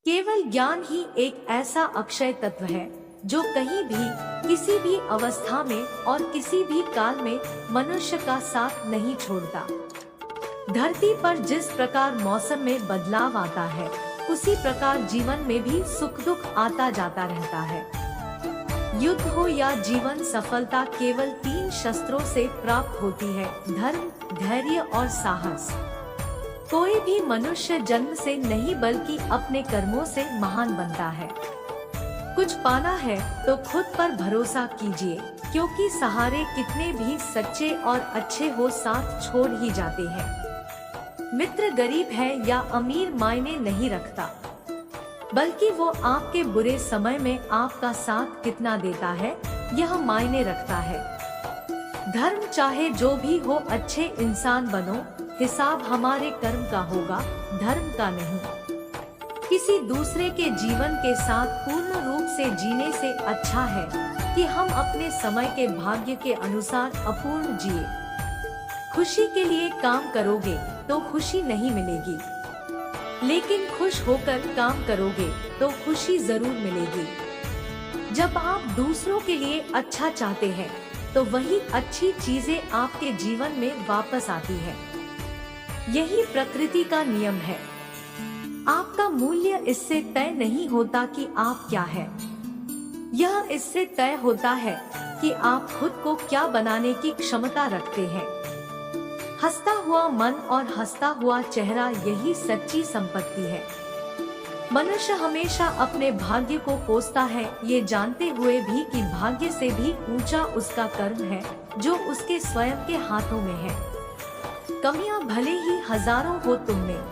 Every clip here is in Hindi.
केवल ज्ञान ही एक ऐसा अक्षय तत्व है जो कहीं भी, किसी भी अवस्था में और किसी भी काल में मनुष्य का साथ नहीं छोड़ता। धरती पर जिस प्रकार मौसम में बदलाव आता है, उसी प्रकार जीवन में भी सुख दुख आता जाता रहता है। युद्ध हो या जीवन सफलता केवल 3 शस्त्रों से प्राप्त होती है: धर्म, धैर्य और साहस। कोई भी मनुष्य जन्म से नहीं बल्कि अपने कर्मों से महान बनता है। कुछ पाना है तो खुद पर भरोसा कीजिए, क्योंकि सहारे कितने भी सच्चे और अच्छे हो साथ छोड़ ही जाते हैं। मित्र गरीब है या अमीर मायने नहीं रखता, बल्कि वो आपके बुरे समय में आपका साथ कितना देता है यह मायने रखता है। धर्म चाहे जो भी हो, अच्छे इंसान बनो, हिसाब हमारे कर्म का होगा, धर्म का नहीं। किसी दूसरे के जीवन के साथ पूर्ण रूप से जीने से अच्छा है कि हम अपने समय के भाग्य के अनुसार अपूर्ण जिए। खुशी के लिए काम करोगे तो खुशी नहीं मिलेगी, लेकिन खुश होकर काम करोगे तो खुशी जरूर मिलेगी। जब आप दूसरों के लिए अच्छा चाहते हैं तो वही अच्छी चीजें आपके जीवन में वापस आती है। यही प्रकृति का नियम है। आपका मूल्य इससे तय नहीं होता कि आप क्या है, यह इससे तय होता है कि आप खुद को क्या बनाने की क्षमता रखते हैं। हंसता हुआ मन और हंसता हुआ चेहरा, यही सच्ची संपत्ति है। मनुष्य हमेशा अपने भाग्य को कोसता है, ये जानते हुए भी कि भाग्य से भी ऊंचा उसका कर्म है जो उसके स्वयं के हाथों में है। कमियां भले ही हजारों हो तुम में,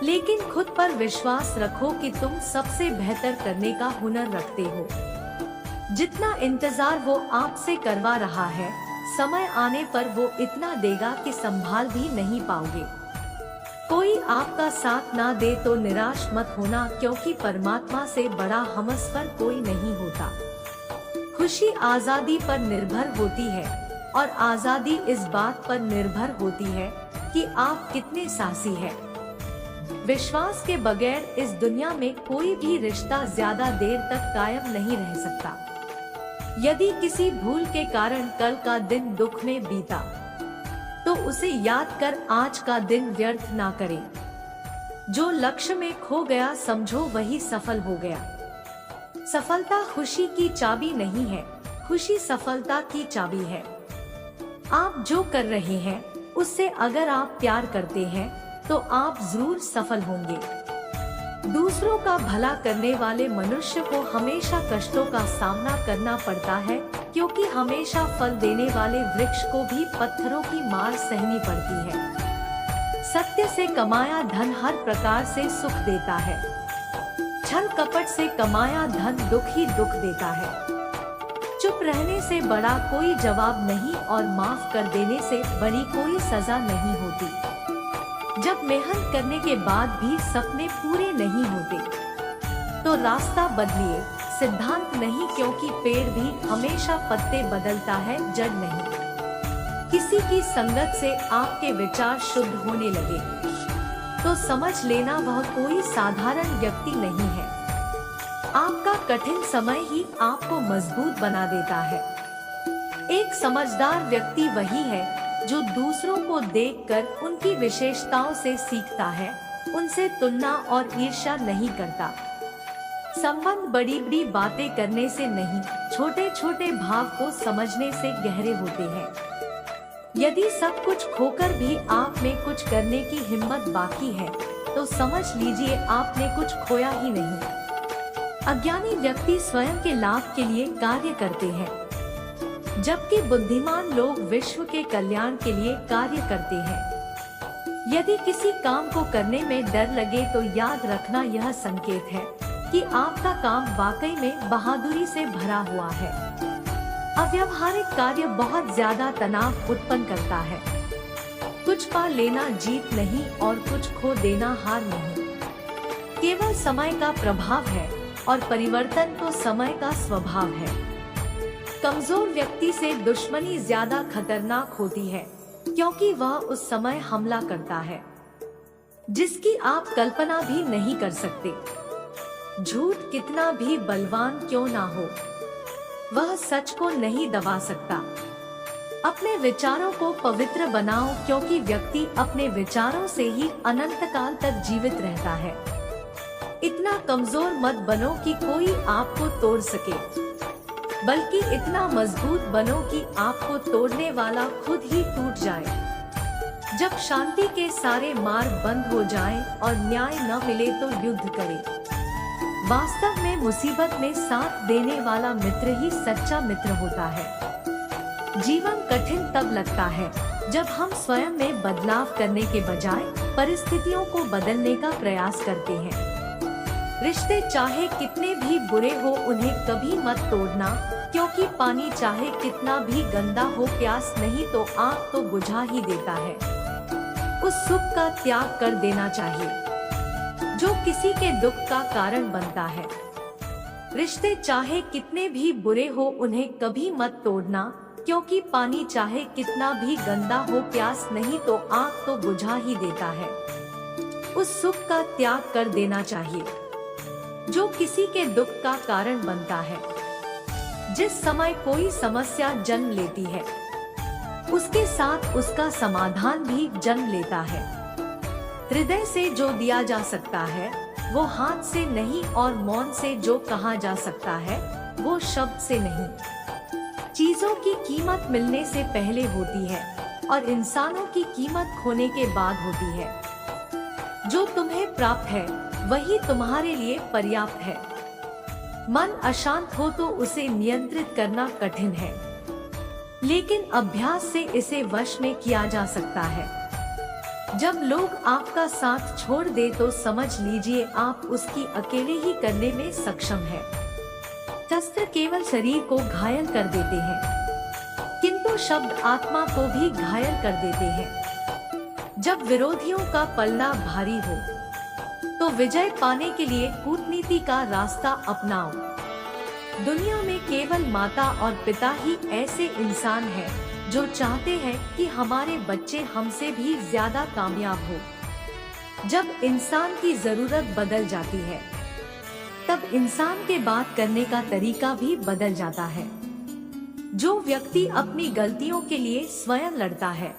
लेकिन खुद पर विश्वास रखो कि तुम सबसे बेहतर करने का हुनर रखते हो। जितना इंतजार वो आपसे करवा रहा है, समय आने पर वो इतना देगा कि संभाल भी नहीं पाओगे। कोई आपका साथ ना दे तो निराश मत होना, क्योंकि परमात्मा से बड़ा हमसफर कोई नहीं होता। खुशी आजादी पर निर्भर होती है और आजादी इस बात पर निर्भर होती है कि आप कितने साहसी हैं। विश्वास के बगैर इस दुनिया में कोई भी रिश्ता ज्यादा देर तक कायम नहीं रह सकता। यदि किसी भूल के कारण कल का दिन दुख में बीता, तो उसे याद कर आज का दिन व्यर्थ ना करें। जो लक्ष्य में खो गया समझो वही सफल हो गया। सफलता खुशी की चाबी नहीं है, खुशी सफलता की चाबी है। आप जो कर रहे हैं उससे अगर आप प्यार करते हैं तो आप जरूर सफल होंगे। दूसरों का भला करने वाले मनुष्य को हमेशा कष्टों का सामना करना पड़ता है, क्योंकि हमेशा फल देने वाले वृक्ष को भी पत्थरों की मार सहनी पड़ती है। सत्य से कमाया धन हर प्रकार से सुख देता है, छल कपट से कमाया धन दुख ही दुख देता है। चुप रहने से बड़ा कोई जवाब नहीं और माफ कर देने से बड़ी कोई सजा नहीं होती। जब मेहनत करने के बाद भी सपने पूरे नहीं होते तो रास्ता बदलिए, सिद्धांत नहीं, क्योंकि पेड़ भी हमेशा पत्ते बदलता है, जड़ नहीं। किसी की संगत से आपके विचार शुद्ध होने लगे तो समझ लेना वह कोई साधारण व्यक्ति नहीं है। आपका कठिन समय ही आपको मजबूत बना देता है। एक समझदार व्यक्ति वही है जो दूसरों को देखकर उनकी विशेषताओं से सीखता है, उनसे तुलना और ईर्ष्या नहीं करता। संबंध बड़ी बड़ी बातें करने से नहीं, छोटे छोटे भाव को समझने से गहरे होते हैं। यदि सब कुछ खोकर भी आप में कुछ करने की हिम्मत बाकी है तो समझ लीजिए आपने कुछ खोया ही नहीं। अज्ञानी व्यक्ति स्वयं के लाभ के लिए कार्य करते हैं, जबकि बुद्धिमान लोग विश्व के कल्याण के लिए कार्य करते हैं। यदि किसी काम को करने में डर लगे तो याद रखना यह संकेत है कि आपका काम वाकई में बहादुरी से भरा हुआ है। अव्यावहारिक कार्य बहुत ज्यादा तनाव उत्पन्न करता है। कुछ पा लेना जीत नहीं और कुछ खो देना हार नहीं। केवल समय का प्रभाव है और परिवर्तन तो समय का स्वभाव है। कमजोर व्यक्ति से दुश्मनी ज्यादा खतरनाक होती है, क्योंकि वह उस समय हमला करता है जिसकी आप कल्पना भी नहीं कर सकते। झूठ कितना भी बलवान क्यों ना हो, वह सच को नहीं दबा सकता। अपने विचारों को पवित्र बनाओ, क्योंकि व्यक्ति अपने विचारों से ही अनंत काल तक जीवित रहता है। इतना कमजोर मत बनो कि कोई आपको तोड़ सके, बल्कि इतना मजबूत बनो कि आपको तोड़ने वाला खुद ही टूट जाए। जब शांति के सारे मार्ग बंद हो जाएं और न्याय न मिले तो युद्ध करें। वास्तव में मुसीबत में साथ देने वाला मित्र ही सच्चा मित्र होता है। जीवन कठिन तब लगता है जब हम स्वयं में बदलाव करने के बजाय परिस्थितियों को बदलने का प्रयास करते हैं। रिश्ते चाहे कितने भी बुरे हो, उन्हें कभी मत तोड़ना, क्योंकि पानी चाहे कितना भी गंदा हो, प्यास नहीं तो आग तो बुझा ही देता है। उस सुख का त्याग कर देना चाहिए जो किसी के दुख का कारण बनता है। रिश्ते चाहे कितने भी बुरे हो, उन्हें कभी मत तोड़ना, क्योंकि पानी चाहे कितना भी गंदा हो, प्यास नहीं तो आग तो बुझा ही देता है। उस सुख का त्याग कर देना चाहिए जो किसी के दुख का कारण बनता है। जिस समय कोई समस्या जन्म लेती है, उसके साथ उसका समाधान भी जन्म लेता है। हृदय से जो दिया जा सकता है वो हाथ से नहीं, और मौन से जो कहा जा सकता है वो शब्द से नहीं। चीजों की कीमत मिलने से पहले होती है और इंसानों की कीमत खोने के बाद होती है। जो तुम्हें प्राप्त है वही तुम्हारे लिए पर्याप्त है। मन अशांत हो तो उसे नियंत्रित करना कठिन है, लेकिन अभ्यास से इसे वश में किया जा सकता है। जब लोग आपका साथ छोड़ दे तो समझ लीजिए आप उसकी अकेले ही करने में सक्षम है। शस्त्र केवल शरीर को घायल कर देते हैं, किंतु शब्द आत्मा को भी घायल कर देते हैं। जब विरोधियों का पलड़ा भारी हो तो विजय पाने के लिए कूटनीति का रास्ता अपनाओ। दुनिया में केवल माता और पिता ही ऐसे इंसान हैं जो चाहते हैं कि हमारे बच्चे हमसे भी ज्यादा कामयाब हो। जब इंसान की जरूरत बदल जाती है तब इंसान के बात करने का तरीका भी बदल जाता है। जो व्यक्ति अपनी गलतियों के लिए स्वयं लड़ता है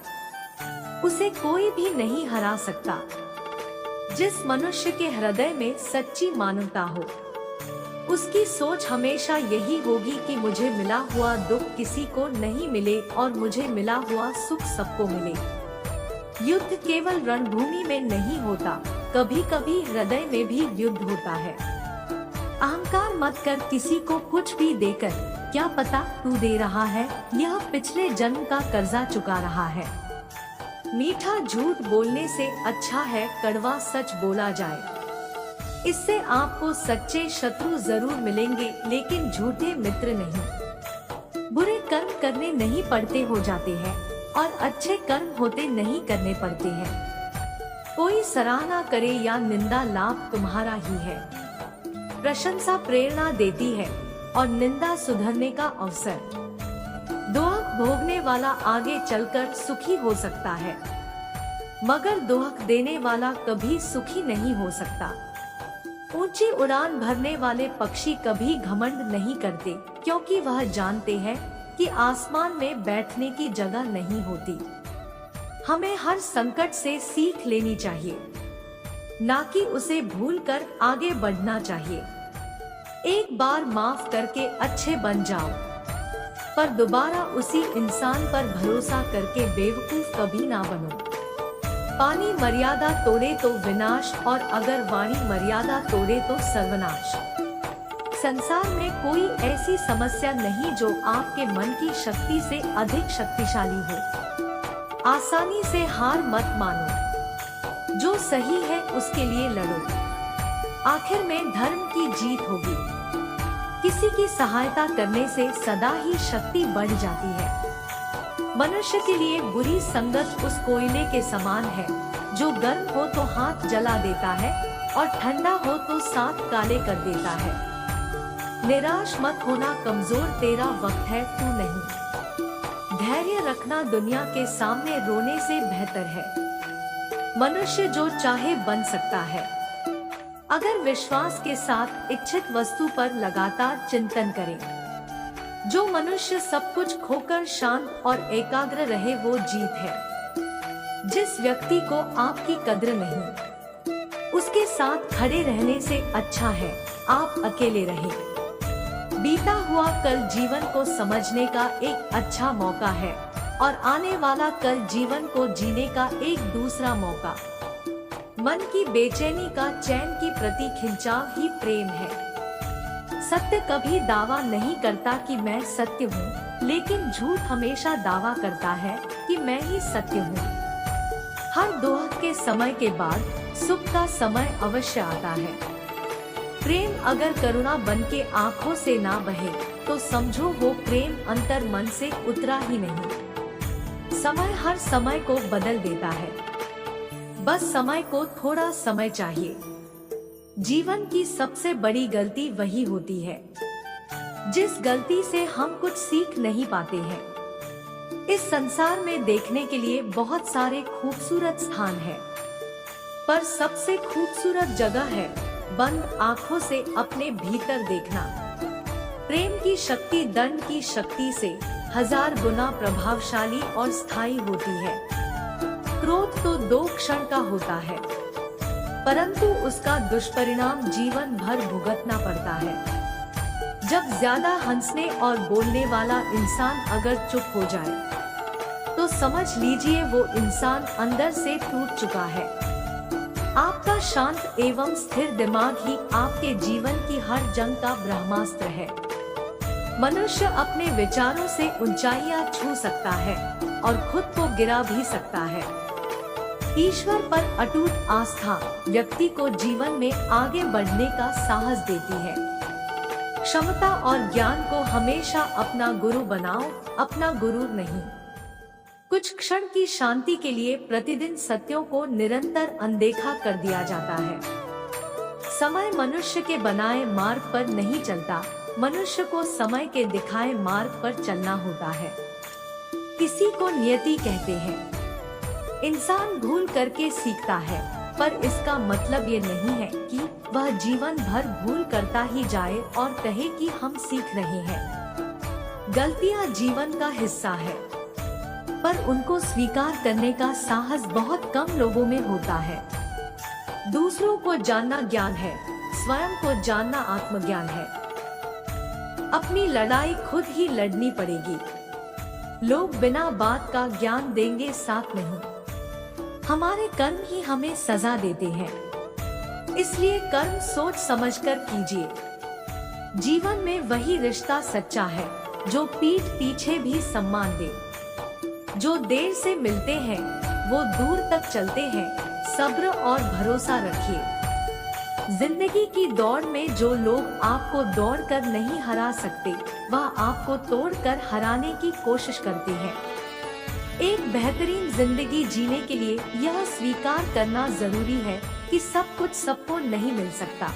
उसे कोई भी नहीं हरा सकता। जिस मनुष्य के हृदय में सच्ची मानवता हो, उसकी सोच हमेशा यही होगी कि मुझे मिला हुआ दुख किसी को नहीं मिले और मुझे मिला हुआ सुख सबको मिले। युद्ध केवल रणभूमि में नहीं होता, कभी कभी हृदय में भी युद्ध होता है। अहंकार मत कर किसी को कुछ भी देकर, क्या पता तू दे रहा है यह पिछले जन्म का कर्जा चुका रहा है। मीठा झूठ बोलने से अच्छा है कड़वा सच बोला जाए। इससे आपको सच्चे शत्रु जरूर मिलेंगे, लेकिन झूठे मित्र नहीं। बुरे कर्म करने नहीं पड़ते हो जाते हैं और अच्छे कर्म होते नहीं करने पड़ते हैं। कोई सराहना करे या निंदा लाभ तुम्हारा ही है। प्रशंसा प्रेरणा देती है और निंदा सुधरने का अवसर। दोहक भोगने वाला आगे चलकर सुखी हो सकता है, मगर दोहक देने वाला कभी सुखी नहीं हो सकता। ऊंची उड़ान भरने वाले पक्षी कभी घमंड नहीं करते, क्योंकि वह जानते हैं कि आसमान में बैठने की जगह नहीं होती। हमें हर संकट से सीख लेनी चाहिए, ना कि उसे भूलकर आगे बढ़ना चाहिए। एक बार माफ करके अच्छे बन जाओ, पर दोबारा उसी इंसान पर भरोसा करके बेवकूफ कभी ना बनो। पानी मर्यादा तोड़े तो विनाश, और अगर वाणी मर्यादा तोड़े तो सर्वनाश। संसार में कोई ऐसी समस्या नहीं जो आपके मन की शक्ति से अधिक शक्तिशाली हो। आसानी से हार मत मानो, जो सही है उसके लिए लड़ो। आखिर में धर्म की जीत होगी। किसी की सहायता करने से सदा ही शक्ति बढ़ जाती है। मनुष्य के लिए बुरी संगत उस कोयले के समान है जो गर्म हो तो हाथ जला देता है और ठंडा हो तो साथ काले कर देता है। निराश मत होना, कमजोर तेरा वक्त है, तू नहीं। धैर्य रखना दुनिया के सामने रोने से बेहतर है। मनुष्य जो चाहे बन सकता है। अगर विश्वास के साथ इच्छित वस्तु पर लगातार चिंतन करें। जो मनुष्य सब कुछ खोकर शांत और एकाग्र रहे वो जीत है। जिस व्यक्ति को आपकी कद्र नहीं, उसके साथ खड़े रहने से अच्छा है आप अकेले रहें। बीता हुआ कल जीवन को समझने का एक अच्छा मौका है और आने वाला कल जीवन को जीने का एक दूसरा मौका। मन की बेचैनी का चैन की प्रति खिंचाव ही प्रेम है। सत्य कभी दावा नहीं करता कि मैं सत्य हूँ, लेकिन झूठ हमेशा दावा करता है कि मैं ही सत्य हूँ। हर दोह के समय के बाद सुख का समय अवश्य आता है। प्रेम अगर करुणा बन के आँखों से ना बहे तो समझो वो प्रेम अंतर मन से उतरा ही नहीं। समय हर समय को बदल देता है, बस समय को थोड़ा समय चाहिए। जीवन की सबसे बड़ी गलती वही होती है जिस गलती से हम कुछ सीख नहीं पाते हैं। इस संसार में देखने के लिए बहुत सारे खूबसूरत स्थान हैं, पर सबसे खूबसूरत जगह है बंद आँखों से अपने भीतर देखना। प्रेम की शक्ति दंड की शक्ति से 1000 गुना प्रभावशाली और स्थायी होती है। क्रोध तो 2 क्षण का होता है, परंतु उसका दुष्परिणाम जीवन भर भुगतना पड़ता है। जब ज्यादा हंसने और बोलने वाला इंसान अगर चुप हो जाए तो समझ लीजिए वो इंसान अंदर से टूट चुका है। आपका शांत एवं स्थिर दिमाग ही आपके जीवन की हर जंग का ब्रह्मास्त्र है। मनुष्य अपने विचारों से ऊंचाइयां छू सकता है और खुद को गिरा भी सकता है। ईश्वर पर अटूट आस्था व्यक्ति को जीवन में आगे बढ़ने का साहस देती है। क्षमता और ज्ञान को हमेशा अपना गुरु बनाओ, अपना गुरु नहीं। कुछ क्षण की शांति के लिए प्रतिदिन सत्यों को निरंतर अनदेखा कर दिया जाता है। समय मनुष्य के बनाए मार्ग पर नहीं चलता, मनुष्य को समय के दिखाए मार्ग पर चलना होता है। किसी को नियति कहते हैं। इंसान भूल करके सीखता है, पर इसका मतलब ये नहीं है कि वह जीवन भर भूल करता ही जाए और कहे कि हम सीख रहे हैं। गलतियां जीवन का हिस्सा है, पर उनको स्वीकार करने का साहस बहुत कम लोगों में होता है। दूसरों को जानना ज्ञान है, स्वयं को जानना आत्मज्ञान है। अपनी लड़ाई खुद ही लड़नी पड़ेगी। लोग बिना बात का ज्ञान देंगे, साथ नहीं। हमारे कर्म ही हमें सजा देते हैं, इसलिए कर्म सोच समझकर कीजिए। जीवन में वही रिश्ता सच्चा है जो पीठ पीछे भी सम्मान दे। जो देर से मिलते हैं वो दूर तक चलते हैं। सब्र और भरोसा रखिए। जिंदगी की दौड़ में जो लोग आपको दौड़कर नहीं हरा सकते, वह आपको तोड़कर हराने की कोशिश करते हैं। एक बेहतरीन जिंदगी जीने के लिए यह स्वीकार करना जरूरी है कि सब कुछ सबको नहीं मिल सकता।